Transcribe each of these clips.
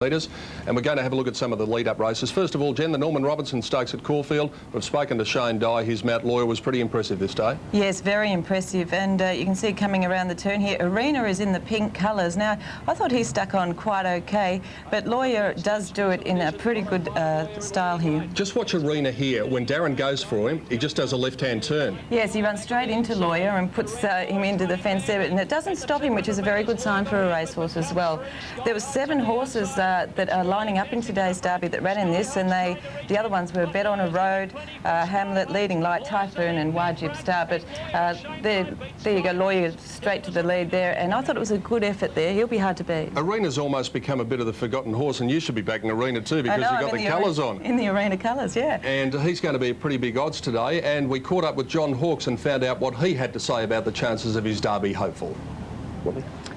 Leaders, and we're going to have a look at some of the lead-up races. First of all, Jen, the Norman Robinson Stakes at Caulfield. We've spoken to Shane Dye. His Mount Lawyer was pretty impressive this day. Yes, very impressive, and you can see coming around the turn here, Arena is in the pink colours. Now, I thought he stuck on quite okay, but Lawyer does do it in a pretty good style here. Just watch Arena here. When Darren goes for him, he just does a left-hand turn. Yes, he runs straight into Lawyer and puts him into the fence there, and it doesn't stop him, which is a very good sign for a racehorse as well. There were 7 horses that are lining up in today's Derby that ran in this, and the other ones were Bet on a Road, Hamlet, Leading Light, Typhoon and Wajib Star, but there you go, Lawyer straight to the lead there, and I thought it was a good effort there. He'll be hard to beat. Arena's almost become a bit of the forgotten horse, and you should be backing Arena too, because you've got the colours on. In the Arena colours, yeah. And he's going to be pretty big odds today, and we caught up with John Hawkes and found out what he had to say about the chances of his Derby hopeful.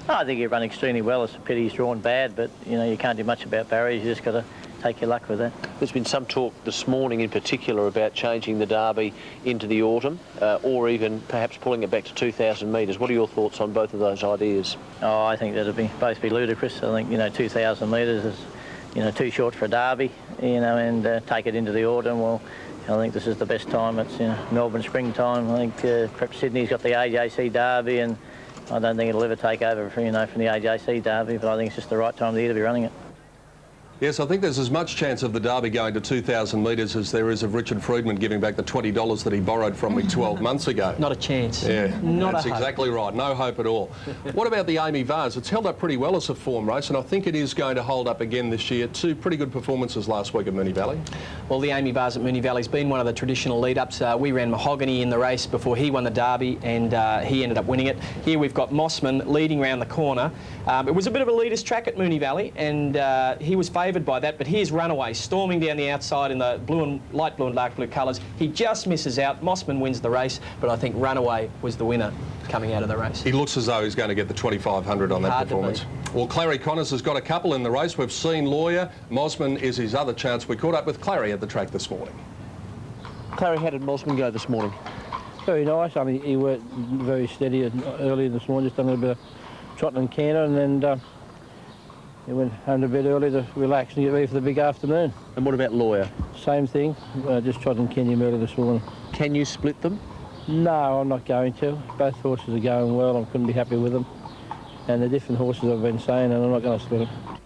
I think he run extremely well. It's a pity he's drawn bad, but you know, you can't do much about barriers. You just got to take your luck with that. There's been some talk this morning in particular about changing the Derby into the autumn, or even perhaps pulling it back to 2,000 metres. What are your thoughts on both of those ideas? Oh, I think that'd both be ludicrous. I think, you know, 2,000 metres is, you know, too short for a Derby, you know, and take it into the autumn. Well, I think this is the best time. It's, you know, Melbourne springtime. I think perhaps Sydney's got the AJC Derby, and I don't think it'll ever take over, from the AJC Derby, but I think it's just the right time of the year to be running it. Yes, I think there's as much chance of the Derby going to 2,000 metres as there is of Richard Freedman giving back the $20 that he borrowed from me 12 months ago. Not a chance. Yeah, that's exactly right. No hope at all. What about the Amy Vase? It's held up pretty well as a form race, and I think it is going to hold up again this year. 2 pretty good performances last week at Moonee Valley. Well, the Amy Vase at Moonee Valley's been one of the traditional lead-ups. We ran Mahogany in the race before he won the Derby, and he ended up winning it. Here we've got Mossman leading round the corner. It was a bit of a leader's track at Moonee Valley, and he was favoured by that, but here's Runaway storming down the outside in the light blue and dark blue colours. He just misses out. Mossman wins the race, but I think Runaway was the winner coming out of the race. He looks as though he's going to get the 2,500 on that performance. Well, Clary Connors has got a couple in the race. We've seen Lawyer. Mossman is his other chance. We caught up with Clary at the track this morning. Clary, how did Mossman go this morning? Very nice. I mean, he worked very steady early this morning, just done a bit of trotting and canter, and then he went home a bit early to relax and get ready for the big afternoon. And what about Lawyer? Same thing, just trotting and canting early this morning. Can you split them? No, I'm not going to. Both horses are going well. I couldn't be happy with them. And the different horses I've been saying, and I'm not going to split them.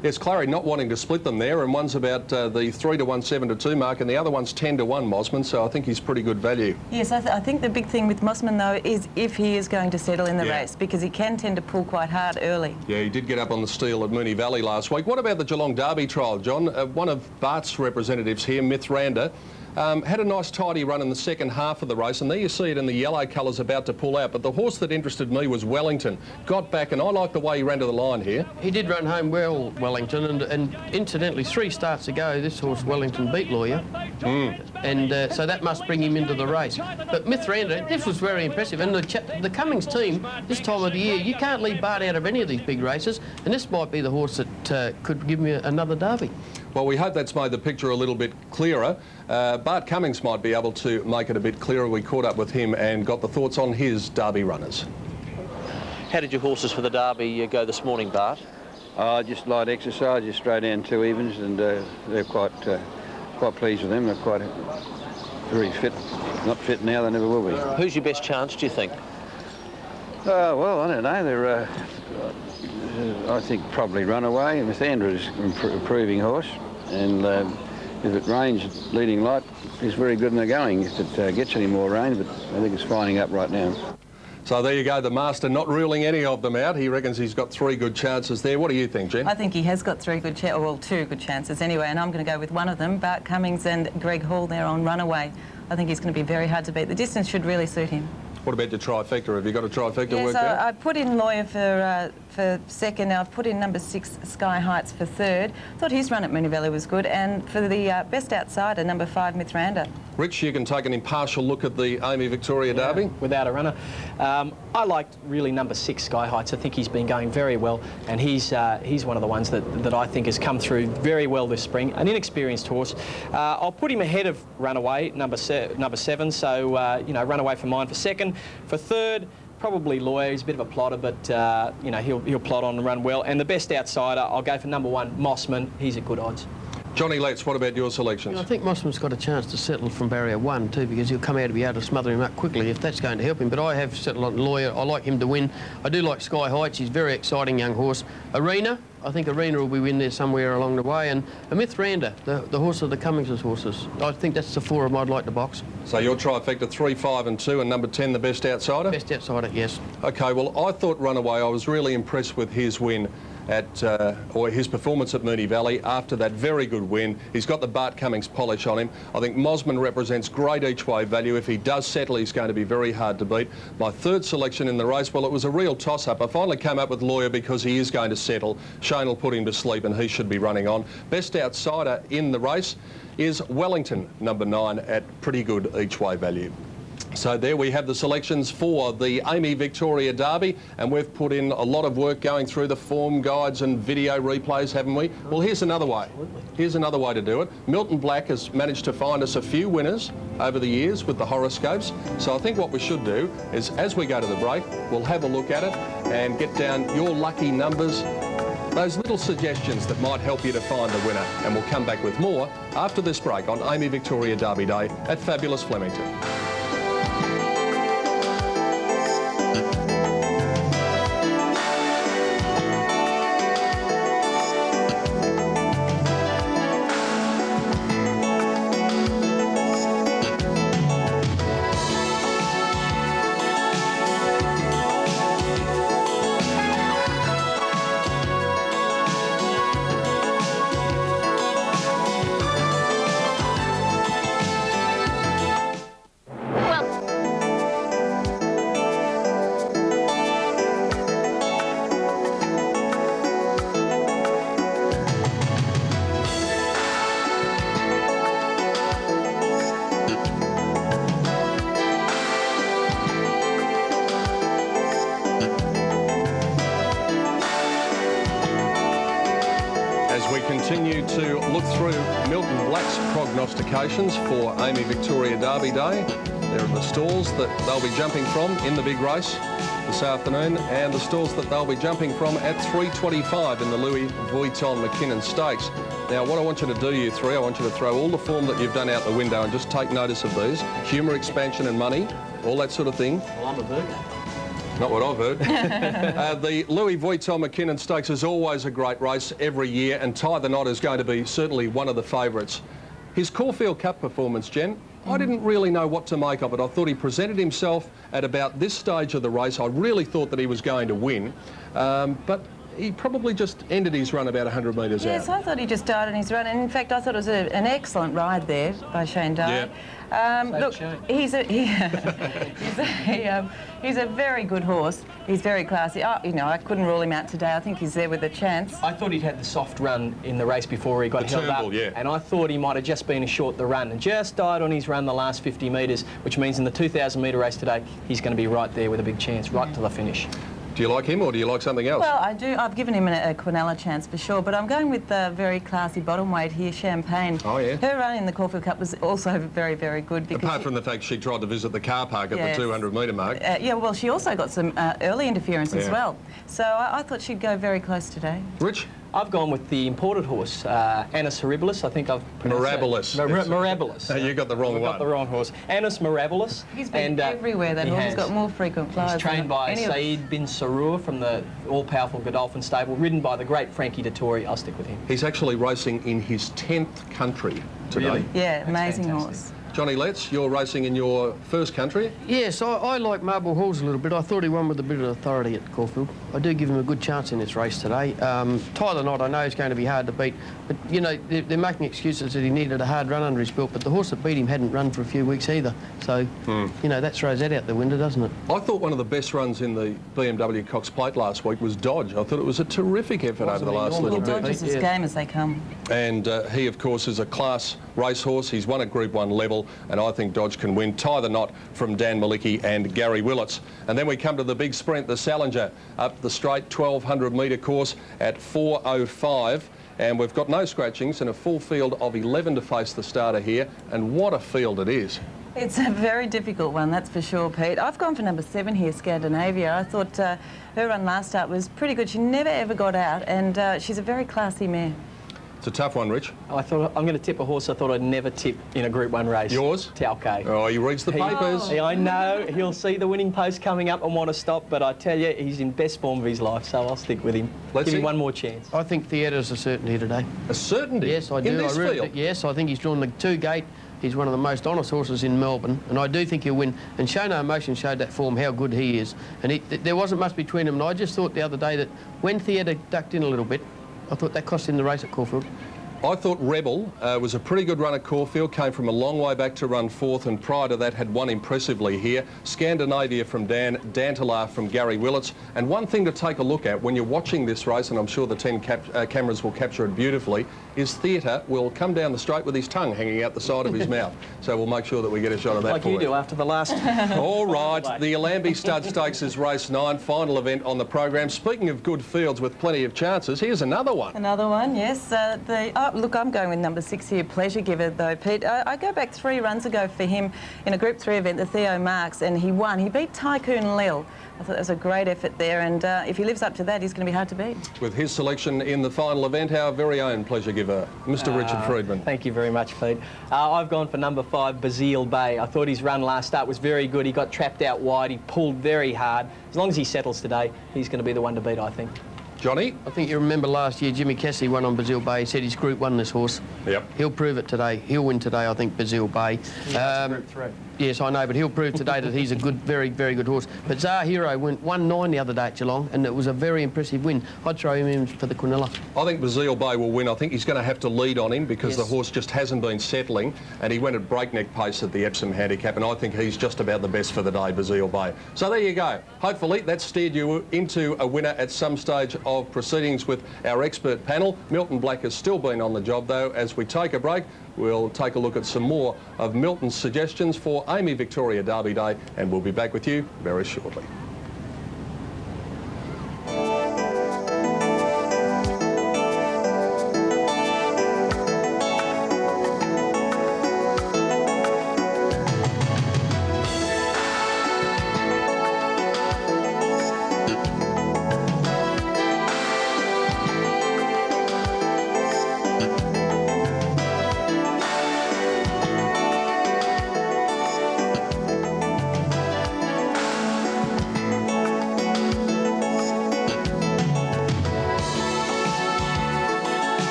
Yes, Clary not wanting to split them there, and one's about the 3 to 1, 7 to 2 mark, and the other one's 10 to 1, Mossman, so I think he's pretty good value. Yes, I think the big thing with Mossman, though, is if he is going to settle in the race, because he can tend to pull quite hard early. Yeah, he did get up on the steel at Moonee Valley last week. What about the Geelong Derby trial, John? One of Bart's representatives here, Mithranda, had a nice tidy run in the second half of the race, and there you see it in the yellow colours about to pull out, but the horse that interested me was Wellington. Got back, and I like the way he ran to the line here. He did run home well, Wellington, and incidentally 3 starts ago this horse Wellington beat Lawyer, and so that must bring him into the race. But Mithranda, this was very impressive, and the Cummings team this time of the year, you can't leave Bart out of any of these big races, and this might be the horse that could give me another Derby. Well, we hope that's made the picture a little bit clearer. Bart Cummings might be able to make it a bit clearer. We caught up with him and got the thoughts on his Derby runners. How did your horses for the Derby go this morning, Bart? Just light exercise, just straight down 2 evens, and they're quite pleased with them. They're quite very fit. Not fit now, they never will be. Who's your best chance, do you think? Well, I don't know. They're, I think probably Runaway. Mithranda is an improving horse, and if it rains, Leading Light is very good in the going. If it gets any more rain, but I think it's finding up right now. So there you go, the Master not ruling any of them out. He reckons he's got 3 good chances there. What do you think, Jen? I think he has got 2 good chances anyway, and I'm going to go with one of them, Bart Cummings and Greg Hall there on Runaway. I think he's going to be very hard to beat. The distance should really suit him. What about your trifecta? Have you got a trifecta worked out? Yes, I put in Lawyer for second. Now I've put in number 6, Sky Heights, for third. Thought his run at Moonee Valley was good. And for the best outsider, number 5, Mithranda. Rich, you can take an impartial look at the Amy Victoria Derby. Without a runner. I liked really number 6, Sky Heights. I think he's been going very well, and he's one of the ones that I think has come through very well this spring. An inexperienced horse. I'll put him ahead of Runaway, number 7. So you know, Runaway for mine for second. For third, Probably Lawyer. He's a bit of a plotter, but you know, he'll plot on and run well. And the best outsider, I'll go for number 1, Mossman. He's at good odds. Johnny Letts, what about your selections? I think Mossman's got a chance to settle from barrier 1 too, because he'll come out to be able to smother him up quickly if that's going to help him. But I have settled on Lawyer. I like him to win. I do like Sky Heights. He's a very exciting young horse. Arena, I think Arena will be in there somewhere along the way. And Mythranda, the horse of the Cummings' horses. I think that's the 4 of them I'd like to box. So your trifecta 3, 5 and 2, and number 10 the best outsider? Best outsider, yes. Okay, well I thought Runaway, I was really impressed with his win at, or his performance at Moonee Valley after that very good win. He's got the Bart Cummings polish on him. I think Mossman represents great each way value. If he does settle, he's going to be very hard to beat. My third selection in the race, well, it was a real toss-up. I finally came up with Lawyer because he is going to settle. Shane will put him to sleep and he should be running on. Best outsider in the race is Wellington, number 9, at pretty good each way value. So there we have the selections for the Amy Victoria Derby, and we've put in a lot of work going through the form guides and video replays, haven't we? Well, here's another way. Here's another way to do it. Milton Black has managed to find us a few winners over the years with the horoscopes. So I think what we should do is, as we go to the break, we'll have a look at it and get down your lucky numbers, those little suggestions that might help you to find the winner. And we'll come back with more after this break on Amy Victoria Derby Day at Fabulous Flemington. Continue to look through Milton Black's prognostications for Amy Victoria Derby Day. There are the stalls that they'll be jumping from in the big race this afternoon, and the stalls that they'll be jumping from at 3:25 in the Louis Vuitton McKinnon Stakes. Now, what I want you to do, you three, I want you to throw all the form that you've done out the window and just take notice of these. Humour, expansion and money, all that sort of thing. Well, I'm a burger. Not what I've heard. The Louis Vuitton McKinnon Stakes is always a great race every year, and Tie the Knot is going to be certainly one of the favourites. His Caulfield Cup performance, Jen, I didn't really know what to make of it. I thought he presented himself at about this stage of the race. I really thought that he was going to win, but he probably just ended his run about 100 metres out. Yes, I thought he just died in his run, and in fact I thought it was an excellent ride there by Shane Dye. Look, he's a very good horse. He's very classy. You know, I couldn't rule him out today. I think he's there with a chance. I thought he'd had the soft run in the race before he got held up, and I thought he might have just been short the run and just died on his run the last 50 metres, which means in the 2,000 metre race today he's going to be right there with a big chance, right to the finish. Do you like him or do you like something else? Well, I do. I've given him a Quinella chance for sure, but I'm going with the very classy bottom weight here, Champagne. Oh, yeah. Her run in the Caulfield Cup was also very, very good. Apart from the fact she tried to visit the car park at the 200 metre mark. Yeah, well, she also got some early interference as well. So I thought she'd go very close today. Rich? I've gone with the imported horse, Annus Horribilis. I think I've pronounced Mirabilis. You got the wrong one. Got the wrong horse. Annus Mirabilis. He's been everywhere. That horse has got more frequent flyers. He's trained by Saeed bin Sarur from the all-powerful Godolphin stable, ridden by the great Frankie Dettori. I'll stick with him. He's actually racing in his 10th country today. Really? Yeah, amazing horse. Johnny Letts, you're racing in your first country? Yes, I like Marble Halls a little bit. I thought he won with a bit of authority at Caulfield. I do give him a good chance in this race today. Tie the Knot, I know is going to be hard to beat, but, you know, they're making excuses that he needed a hard run under his belt, but the horse that beat him hadn't run for a few weeks either. So, you know, that throws that out the window, doesn't it? I thought one of the best runs in the BMW Cox Plate last week was Dodge. I thought it was a terrific effort over the last little bit. Dodge is as game as they come. And he, of course, is a class racehorse. He's won at Group 1 level, and I think Dodge can win. Tie the Knot from Dan Malicki and Gary Willits. And then we come to the big sprint, the Salinger, up the straight 1,200 metre course at 4:05. And we've got no scratchings and a full field of 11 to face the starter here. And what a field it is. It's a very difficult one, that's for sure, Pete. I've gone for number 7 here, Scandinavia. I thought her run last start was pretty good. She never ever got out, and she's a very classy mare. It's a tough one, Rich. I thought I'm going to tip a horse I thought I'd never tip in a Group 1 race. Yours? Tauke. Oh, he reads the papers. I know, he'll see the winning post coming up and want to stop, but I tell you, he's in best form of his life, so I'll stick with him. Give him one more chance. I think Theatre's a certainty today. A certainty? Yes, I do. In this field? Yes, I think he's drawn the 2-gate. He's one of the most honest horses in Melbourne, and I do think he'll win. And Show No Emotion showed that form, how good he is. And there wasn't much between them, and I just thought the other day that when Theatre ducked in a little bit, I thought that cost him the race at Caulfield. I thought Rebel was a pretty good run at Caulfield, came from a long way back to run 4th, and prior to that had won impressively here. Scandinavia from Dan, Dantalar from Gary Willits. And one thing to take a look at when you're watching this race, and I'm sure the 10 cameras will capture it beautifully, is Theatre will come down the straight with his tongue hanging out the side of his mouth. So we'll make sure that we get a shot of that like for you do after the last... All right, the Alambie Stud Stakes is race 9, final event on the program. Speaking of good fields with plenty of chances, here's another one. Another one, yes. Look, I'm going with number 6 here, Pleasure Giver, though, Pete. I go back 3 runs ago for him in a Group 3 event, the Theo Marks, and he won. He beat Tycoon Lil. I thought that was a great effort there, and if he lives up to that, he's going to be hard to beat. With his selection in the final event, our very own Pleasure Giver, Mr. Richard Freedman. Thank you very much, Pete. I've gone for number 5, Basile Bay. I thought his run last start was very good. He got trapped out wide. He pulled very hard. As long as he settles today, he's going to be the one to beat, I think. Johnny? I think you remember last year Jimmy Cassidy won on Basile Bay. He said he's Group 1 this horse. Yep. He'll prove it today. He'll win today, I think, Basile Bay. Group 3. Yes, I know, but he'll prove today that he's a good, very, very good horse. But Zar Hero went 1-9 the other day at Geelong, and it was a very impressive win. I'd throw him in for the Quinella. I think Basile Bay will win. I think he's going to have to lead on him because Yes. the horse just hasn't been settling, and he went at breakneck pace at the Epsom Handicap, and I think he's just about the best for the day, Basile Bay. So there you go. Hopefully that's steered you into a winner at some stage of proceedings with our expert panel. Milton Black has still been on the job, though. As we take a break, we'll take a look at some more of Milton's suggestions for Amy Victoria Derby Day, and we'll be back with you very shortly.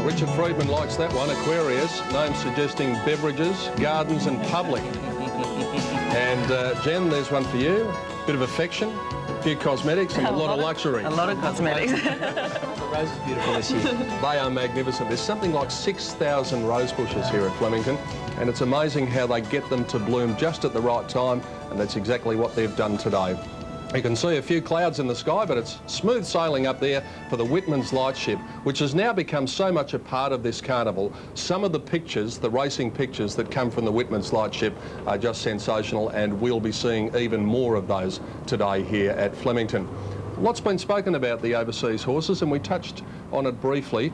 Richard Freedman likes that one, Aquarius, name suggesting beverages, gardens and public. And Jen, there's one for you. Bit of affection, a few cosmetics and a lot of luxury. A lot of cosmetics. The rose is beautiful this year. They are magnificent. There's something like 6,000 rose bushes here at Flemington, and it's amazing how they get them to bloom just at the right time, and that's exactly what they've done today. You can see a few clouds in the sky, but it's smooth sailing up there for the Whitman's Lightship, which has now become so much a part of this carnival. Some of the pictures, the racing pictures that come from the Whitman's Lightship are just sensational, and we'll be seeing even more of those today here at Flemington. Lots been spoken about the overseas horses, and we touched on it briefly.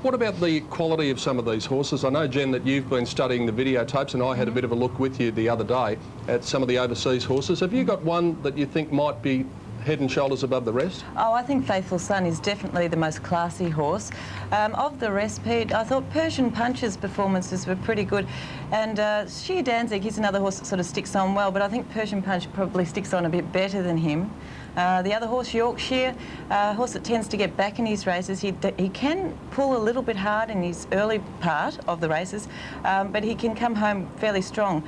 What about the quality of some of these horses? I know, Jen, that you've been studying the videotapes, and I had a bit of a look with you the other day at some of the overseas horses. Have you got one that you think might be head and shoulders above the rest? Oh, I think Faithful Son is definitely the most classy horse. Of the rest, Pete, I thought Persian Punch's performances were pretty good. And Sheer Danzig, he's another horse that sort of sticks on well, but I think Persian Punch probably sticks on a bit better than him. The other horse, Yorkshire, a horse that tends to get back in his races. He can pull a little bit hard in his early part of the races, but he can come home fairly strong.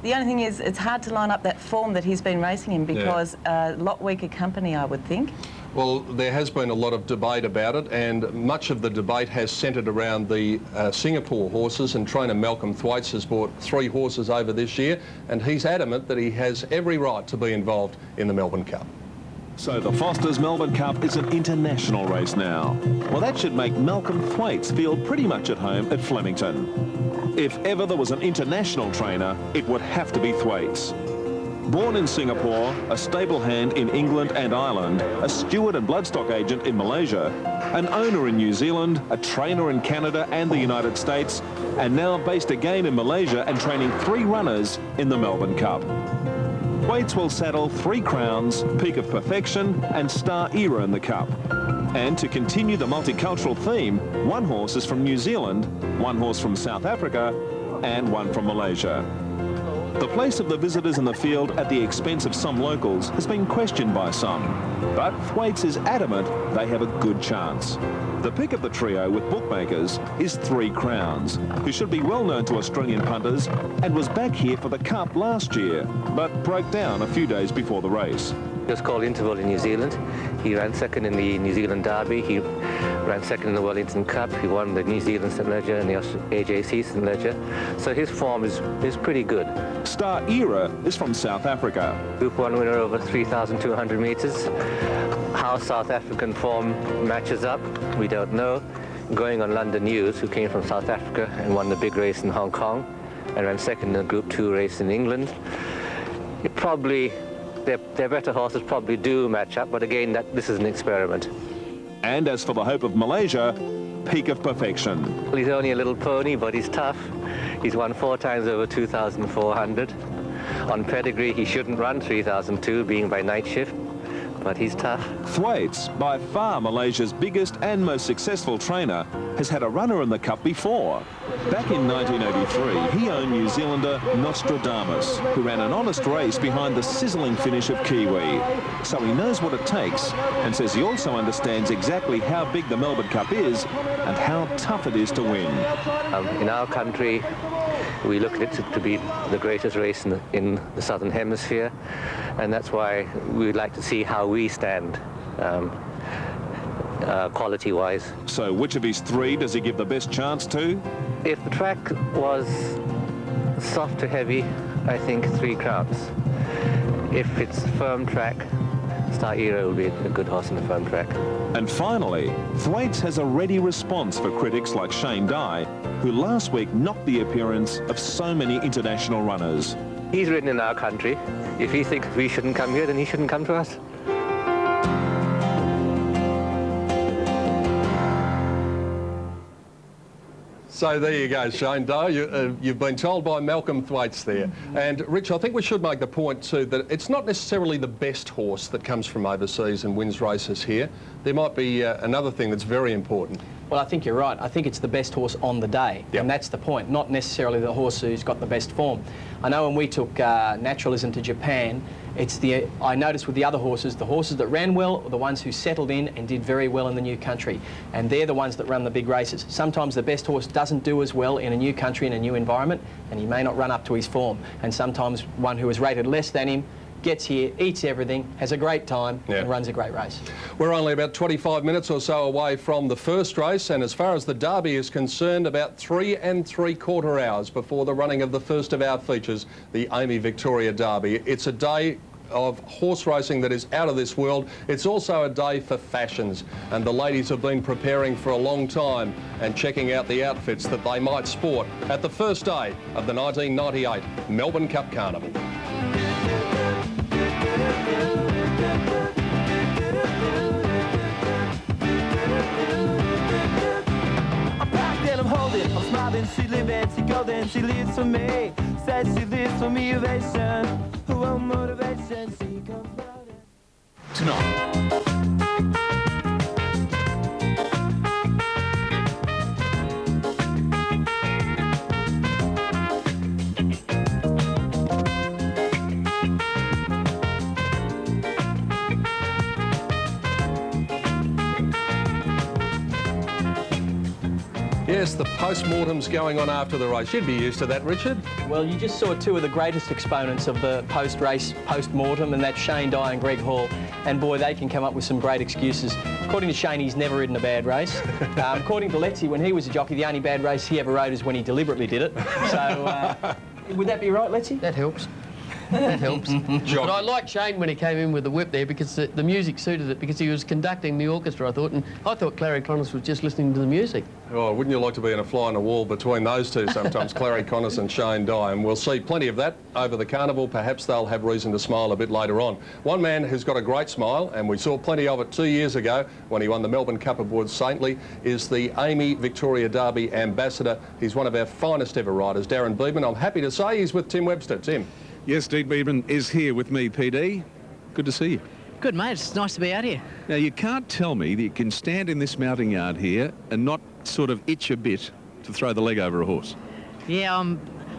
The only thing is, it's hard to line up that form that he's been racing in because a lot weaker company, I would think. Well, there has been a lot of debate about it, and much of the debate has centred around the Singapore horses, and trainer Malcolm Thwaites has brought 3 horses over this year, and he's adamant that he has every right to be involved in the Melbourne Cup. So the Foster's Melbourne Cup is an international race now. Well, that should make Malcolm Thwaites feel pretty much at home at Flemington. If ever there was an international trainer, it would have to be Thwaites. Born in Singapore, a stable hand in England and Ireland, a steward and bloodstock agent in Malaysia, an owner in New Zealand, a trainer in Canada and the United States, and now based again in Malaysia and training 3 runners in the Melbourne Cup. Thwaites will saddle 3 crowns, Peak of Perfection and Star Era in the Cup. And to continue the multicultural theme, 1 horse is from New Zealand, 1 horse from South Africa and 1 from Malaysia. The place of the visitors in the field at the expense of some locals has been questioned by some, but Thwaites is adamant they have a good chance. The pick of the trio with bookmakers is 3 Crowns, who should be well known to Australian punters and was back here for the Cup last year, but broke down a few days before the race. He was called Interval in New Zealand. He ran second in the New Zealand Derby. He ran second in the Wellington Cup. He won the New Zealand St. Leger and the AJC St. Leger. So his form is pretty good. Star Era is from South Africa. Group 1 winner over 3,200 metres. How South African form matches up, we don't know. Going on London News, who came from South Africa and won the big race in Hong Kong and ran second in the Group 2 race in England. It probably, their better horses probably do match up, but again, this is an experiment. And as for the hope of Malaysia, Peak of Perfection. Well, he's only a little pony, but he's tough. He's won 4 times over 2,400. On pedigree, he shouldn't run 3,002, being by night shift, but he's tough. Thwaites, by far Malaysia's biggest and most successful trainer, has had a runner in the Cup before. Back in 1983, he owned New Zealander Nostradamus, who ran an honest race behind the sizzling finish of Kiwi. So he knows what it takes, and says he also understands exactly how big the Melbourne Cup is and how tough it is to win. In our country, we look at it to be the greatest race in the Southern Hemisphere, and that's why we'd like to see how we stand quality-wise. So which of his 3 does he give the best chance to? If the track was soft to heavy, I think 3 Crowns. If it's firm track, Star Era will be a good horse in the firm track. And finally, Thwaites has a ready response for critics like Shane Dye, who last week knocked the appearance of so many international runners. He's ridden in our country. If he thinks we shouldn't come here, then he shouldn't come to us. So there you go, Shane Doe. You've been told by Malcolm Thwaites there. And Rich, I think we should make the point too that it's not necessarily the best horse that comes from overseas and wins races here. There might be another thing that's very important. Well, I think you're right. I think it's the best horse on the day, and that's the point, not necessarily the horse who's got the best form. I know when we took Naturalism to Japan, I noticed with the other horses, the horses that ran well are the ones who settled in and did very well in the new country, and they're the ones that run the big races. Sometimes the best horse doesn't do as well in a new country, in a new environment, and he may not run up to his form, and sometimes one who is rated less than him gets here, eats everything, has a great time, and runs a great race. We're only about 25 minutes or so away from the first race, and as far as the Derby is concerned, about 3 3/4 hours before the running of the first of our features, the Amy Victoria Derby. It's a day of horse racing that is out of this world. It's also a day for fashions, and the ladies have been preparing for a long time and checking out the outfits that they might sport at the first day of the 1998 Melbourne Cup Carnival. I'm smiling, she living, she golden, she lives for me. Says she lives for me, ovation. Who won't motivation, she comes out Tonight. Yes, the post-mortem's going on after the race. You'd be used to that, Richard. Well, you just saw two of the greatest exponents of the post-race, post-mortem, and that's Shane Dye and Greg Hall. And boy, they can come up with some great excuses. According to Shane, he's never ridden a bad race. According to Letzi, when he was a jockey, the only bad race he ever rode is when he deliberately did it. So, would that be right, Letzi? That helps. That helps. But I liked Shane when he came in with the whip there because the music suited it, because he was conducting the orchestra, I thought, and I thought Clary Connors was just listening to the music. Oh, wouldn't you like to be in a fly on a wall between those two sometimes, Clary Connors and Shane Dye? And we'll see plenty of that over the carnival. Perhaps they'll have reason to smile a bit later on. One man who's got a great smile, and we saw plenty of it 2 years ago when he won the Melbourne Cup aboard Saintly, is the AAMI Victoria Derby ambassador. He's one of our finest ever riders, Darren Beadman. I'm happy to say he's with Tim Webster. Tim. Yes, Steve Beadman is here with me, PD. Good to see you. Good, mate. It's nice to be out here. Now, you can't tell me that you can stand in this mounting yard here and not sort of itch a bit to throw the leg over a horse. Yeah,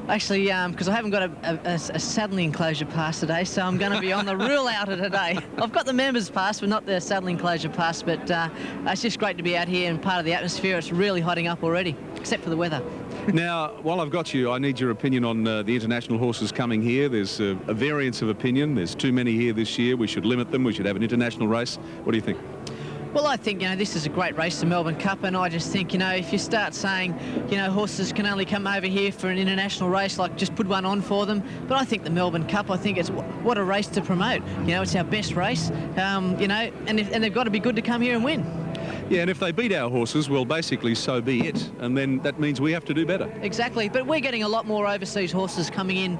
actually, because I haven't got a saddling enclosure pass today, so I'm going to be on the rule outer today. I've got the members pass, but not the saddling enclosure pass, but it's just great to be out here and part of the atmosphere. It's really hotting up already, except for the weather. Now, while I've got you, I need your opinion on the international horses coming here. There's a variance of opinion. There's too many here this year. We should limit them. We should have an international race. What do you think? Well, I think, this is a great race, the Melbourne Cup, and I just think, if you start saying, horses can only come over here for an international race, like just put one on for them. But I think the Melbourne Cup, I think it's what a race to promote. It's our best race, and they've got to be good to come here and win. Yeah, and if they beat our horses, well, basically, so be it. And then that means we have to do better. Exactly, but we're getting a lot more overseas horses coming in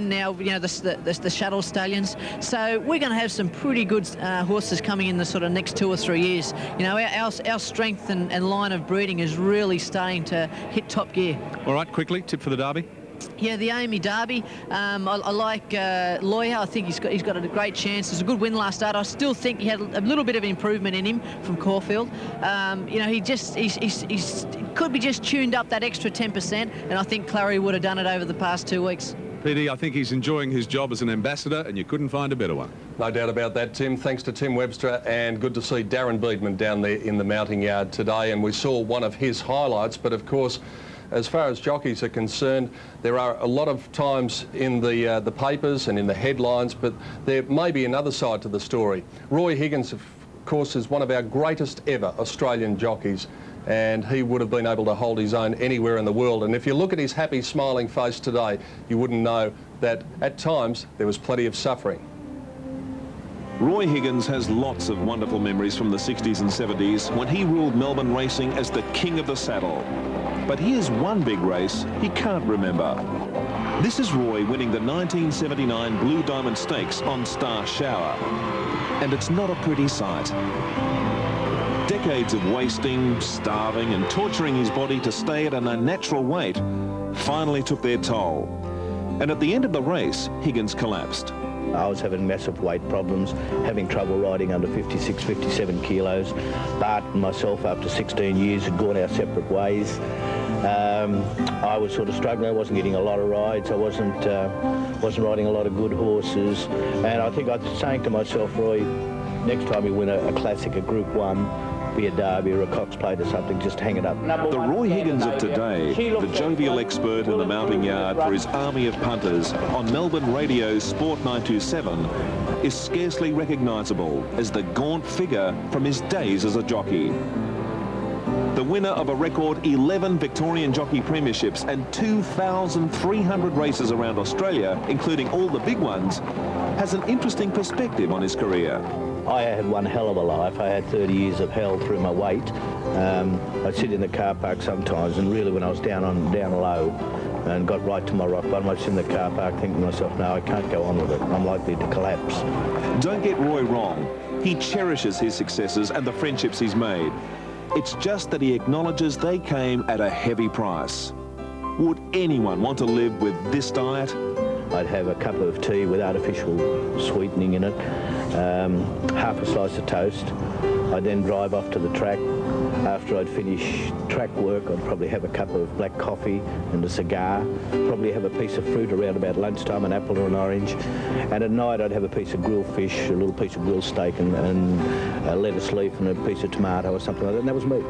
now, the shuttle stallions. So we're going to have some pretty good horses coming in the sort of next 2 or 3 years. Our strength and line of breeding is really starting to hit top gear. All right, quickly, tip for the Derby. Yeah, the AAMI Derby. I like Lawyer. I think he's got a great chance. It was a good win last start. I still think he had a little bit of improvement in him from Caulfield. He could be just tuned up that extra 10%, and I think Clary would have done it over the past 2 weeks. PD, I think he's enjoying his job as an ambassador, and you couldn't find a better one. No doubt about that, Tim. Thanks to Tim Webster, and good to see Darren Beadman down there in the mounting yard today. And we saw one of his highlights, but of course, as far as jockeys are concerned, there are a lot of times in the papers and in the headlines, but there may be another side to the story. Roy Higgins, of course, is one of our greatest ever Australian jockeys, and he would have been able to hold his own anywhere in the world. And if you look at his happy, smiling face today, you wouldn't know that at times there was plenty of suffering. Roy Higgins has lots of wonderful memories from the 60s and 70s when he ruled Melbourne racing as the king of the saddle. But here's one big race he can't remember. This is Roy winning the 1979 Blue Diamond Stakes on Star Shower. And it's not a pretty sight. Decades of wasting, starving and torturing his body to stay at an unnatural weight finally took their toll. And at the end of the race, Higgins collapsed. I was having massive weight problems, having trouble riding under 56, 57 kilos. Bart and myself, after 16 years, had gone our separate ways. I was sort of struggling. I wasn't getting a lot of rides. I wasn't riding a lot of good horses. And I think I was saying to myself, Roy, next time you win a classic, a Group 1, be a Derby or a Cox Plate or something, just hang it up. The Roy Higgins of today, the jovial expert in the mounting yard for his army of punters on Melbourne Radio's Sport 927, is scarcely recognisable as the gaunt figure from his days as a jockey. The winner of a record 11 Victorian Jockey Premierships and 2,300 races around Australia, including all the big ones, has an interesting perspective on his career. I had one hell of a life. I had 30 years of hell through my weight. I'd sit in the car park sometimes, and really when I was down low and got right to my rock bottom, I'd sit in the car park thinking to myself, no, I can't go on with it. I'm likely to collapse. Don't get Roy wrong. He cherishes his successes and the friendships he's made. It's just that he acknowledges they came at a heavy price. Would anyone want to live with this diet? I'd have a cup of tea with artificial sweetening in it, half a slice of toast. I'd then drive off to the track. After I'd finish track work, I'd probably have a cup of black coffee and a cigar, probably have a piece of fruit around about lunchtime, an apple or an orange, and at night I'd have a piece of grilled fish, a little piece of grilled steak and a lettuce leaf and a piece of tomato or something like that, and that was me.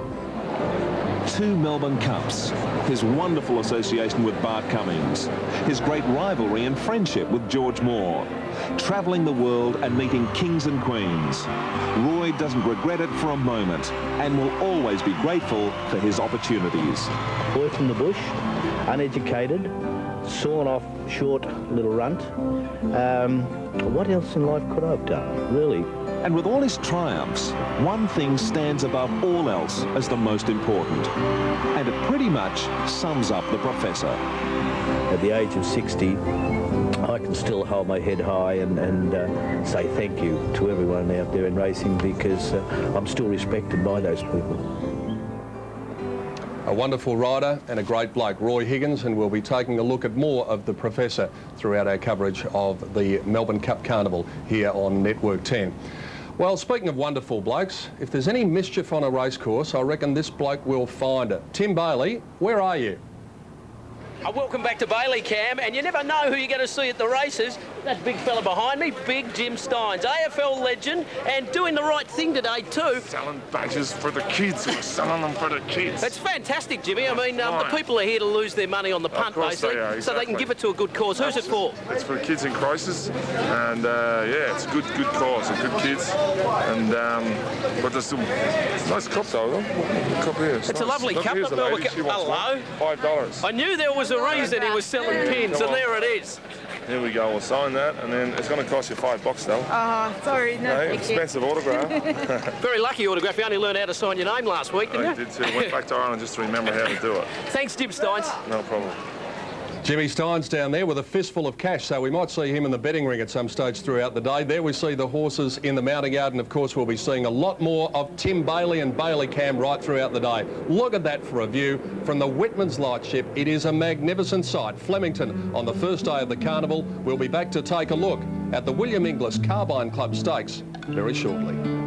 2 Melbourne Cups, his wonderful association with Bart Cummings, his great rivalry and friendship with George Moore, travelling the world and meeting kings and queens. Roy doesn't regret it for a moment and will always be grateful for his opportunities. Boy from the bush, uneducated, sawn off short little runt. What else in life could I have done, really? And with all his triumphs, one thing stands above all else as the most important. And it pretty much sums up the professor. At the age of 60, I can still hold my head high and say thank you to everyone out there in racing, because I'm still respected by those people. A wonderful rider and a great bloke, Roy Higgins, and we'll be taking a look at more of the professor throughout our coverage of the Melbourne Cup Carnival here on Network 10. Well, speaking of wonderful blokes, if there's any mischief on a racecourse, I reckon this bloke will find it. Tim Bailey, where are you? Welcome back to Bailey, Cam, and you never know who you're going to see at the races. That big fella behind me, Big Jim Steins, AFL legend, and doing the right thing today too. Selling badges for the kids. We're selling them for the kids. It's fantastic, Jimmy. I mean, the people are here to lose their money on the punt, basically, they are, exactly. So they can give it to a good cause. Who's it for? It's for kids in crisis, and yeah, it's a good cause, and good kids, and but there's some nice cup though. Cup here. It's a lovely cup. Hello. $5. I knew there was a reason he was selling pins, and there it is. Here we go. We'll sign that, and then it's going to cost you $5 though. Sorry, no. Expensive autograph. Very lucky autograph. You only learned how to sign your name last week, didn't you? I did too. Went back to Ireland just to remember how to do it. Thanks, Jim Steins. No problem. Jimmy Steins down there with a fistful of cash, so we might see him in the betting ring at some stage throughout the day. There we see the horses in the mounting yard, and of course we'll be seeing a lot more of Tim Bailey and Bailey Cam right throughout the day. Look at that for a view from the Whitman's Lightship. It is a magnificent sight. Flemington on the first day of the carnival. We'll be back to take a look at the William Inglis Carbine Club Stakes very shortly.